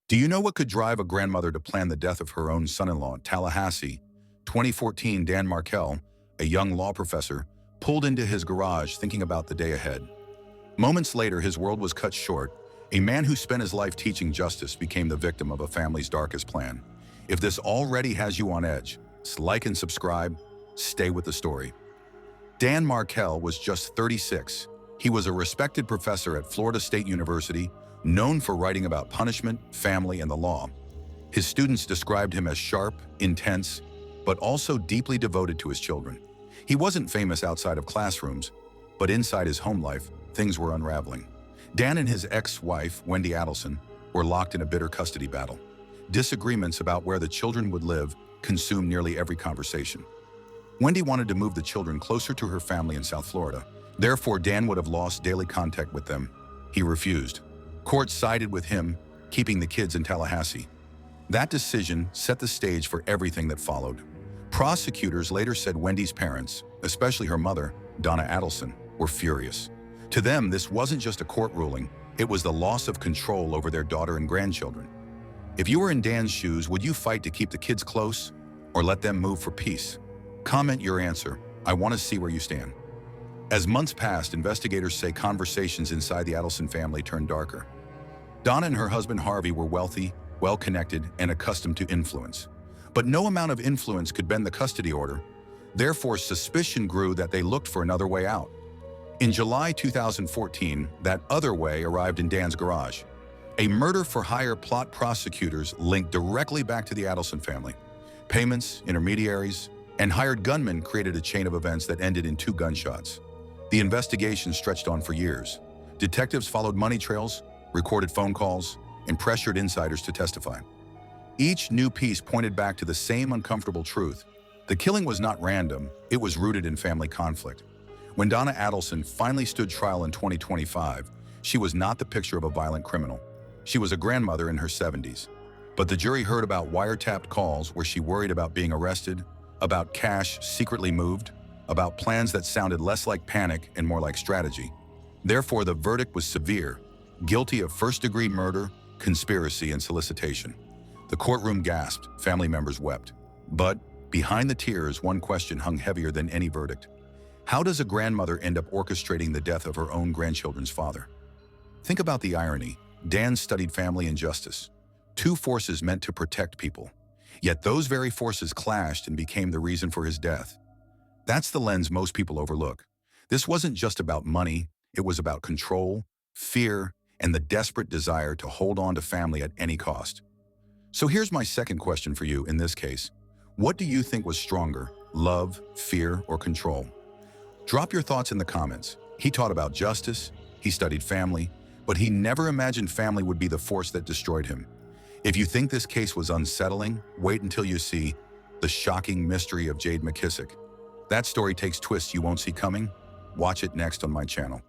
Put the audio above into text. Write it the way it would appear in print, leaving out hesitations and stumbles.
Do you know what could drive a grandmother to plan the death of her own son-in-law? Tallahassee, 2014. Dan Markel, a young law professor, pulled into his garage thinking about the day ahead. Moments later, his world was cut short. A man who spent his life teaching justice became the victim of a family's darkest plan. If this already has you on edge, like and subscribe. Stay with the story. Dan Markel was just 36. He was a respected professor at Florida State University, known for writing about punishment, family, and the law. His students described him as sharp, intense, but also deeply devoted to his children. He wasn't famous outside of classrooms, but inside his home life, things were unraveling. Dan and his ex-wife, Donna Adelson, were locked in a bitter custody battle. Disagreements about where the children would live consumed nearly every conversation. Wendy wanted to move the children closer to her family in South Florida. Therefore, Dan would have lost daily contact with them. He refused. Court sided with him, keeping the kids in Tallahassee. That decision set the stage for everything that followed. Prosecutors later said Wendy's parents, especially her mother, Donna Adelson, were furious. To them, this wasn't just a court ruling, it was the loss of control over their daughter and grandchildren. If you were in Dan's shoes, would you fight to keep the kids close or let them move for peace? Comment your answer. I want to see where you stand. As months passed, investigators say conversations inside the Adelson family turned darker. Donna and her husband Harvey were wealthy, well-connected, and accustomed to influence. But no amount of influence could bend the custody order. Therefore, suspicion grew that they looked for another way out. In July 2014, that other way arrived in Dan's garage. A murder-for-hire plot. Prosecutors linked directly back to the Adelson family. Payments, intermediaries, and hired gunmen created a chain of events that ended in 2 gunshots. The investigation stretched on for years. Detectives followed money trails, recorded phone calls, and pressured insiders to testify. Each new piece pointed back to the same uncomfortable truth. The killing was not random, it was rooted in family conflict. When Donna Adelson finally stood trial in 2025, she was not the picture of a violent criminal. She was a grandmother in her 70s. But the jury heard about wiretapped calls where she worried about being arrested, about cash secretly moved, about plans that sounded less like panic and more like strategy. Therefore, the verdict was severe, guilty of first-degree murder, conspiracy, and solicitation. The courtroom gasped, family members wept. But behind the tears, one question hung heavier than any verdict. How does a grandmother end up orchestrating the death of her own grandchildren's father? Think about the irony. Dan studied family and justice, 2 forces meant to protect people. Yet those very forces clashed and became the reason for his death. That's the lens most people overlook. This wasn't just about money, it was about control, fear, and the desperate desire to hold on to family at any cost. So here's my second question for you in this case. What do you think was stronger, love, fear, or control? Drop your thoughts in the comments. He taught about justice, he studied family, but he never imagined family would be the force that destroyed him. If you think this case was unsettling, wait until you see The Shocking Mystery of Jade McKissick. That story takes twists you won't see coming. Watch it next on my channel.